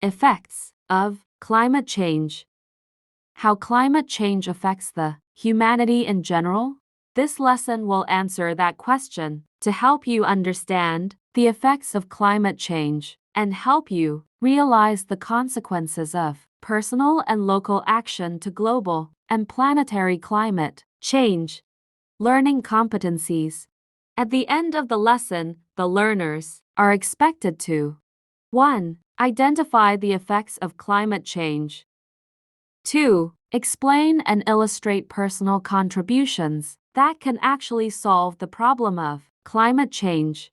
Effects of climate change. How climate change affects the humanity in general? This lesson will answer that question to help you understand the effects of climate change and help you realize the consequences of personal and local action to global and planetary climate change. Learning competencies. At the end of the lesson, the learners are expected to 1. Identify the effects of climate change. 2. Explain and illustrate personal contributions that can actually solve the problem of climate change.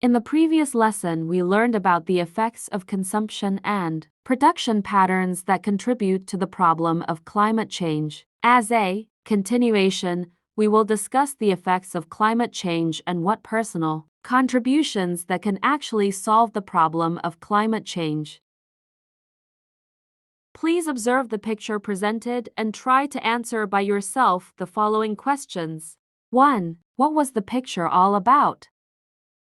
In the previous lesson, we learned about the effects of consumption and production patterns that contribute to the problem of climate change. As a continuation, we will discuss the effects of climate change and what personal contributions that can actually solve the problem of climate change. Please observe the picture presented and try to answer by yourself the following questions. 1. What was the picture all about?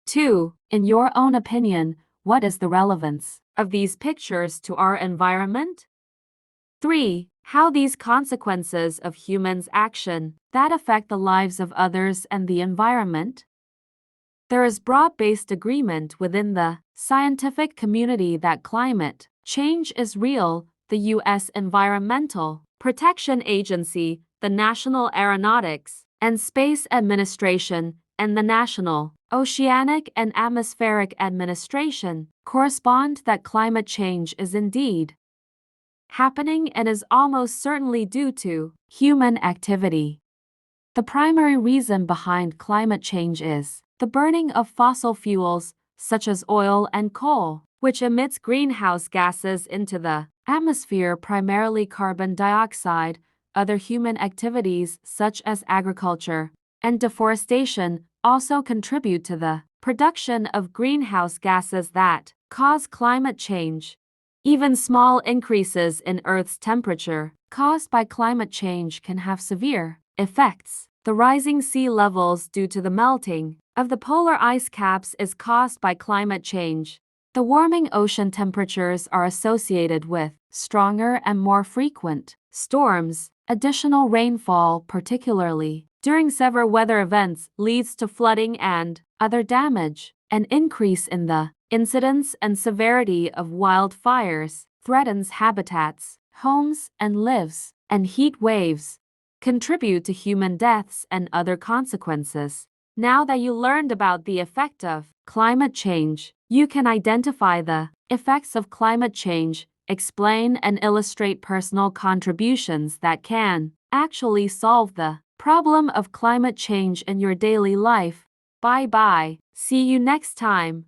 2. In your own opinion, what is the relevance of these pictures to our environment? 3. How these consequences of humans' action that affect the lives of others and the environment? There is broad-based agreement within the scientific community that climate change is real. The U.S. Environmental Protection Agency, the National Aeronautics and Space Administration, and the National Oceanic and Atmospheric Administration correspond that climate change is indeed happening and is almost certainly due to human activity. The primary reason behind climate change is the burning of fossil fuels, such as oil and coal, which emits greenhouse gases into the atmosphere, primarily carbon dioxide. Other human activities, such as agriculture and deforestation, also contribute to the production of greenhouse gases that cause climate change. Even small increases in Earth's temperature caused by climate change can have severe effects. The rising sea levels due to the melting of the polar ice caps is caused by climate change. The warming ocean temperatures are associated with stronger and more frequent storms. Additional rainfall, particularly during severe weather events, leads to flooding and other damage. An increase in the incidence and severity of wildfires threatens habitats, homes, and lives, and heat waves contribute to human deaths and other consequences. Now that you learned about the effect of climate change, you can identify the effects of climate change, explain and illustrate personal contributions that can actually solve the problem of climate change in your daily life. Bye-bye. See you next time.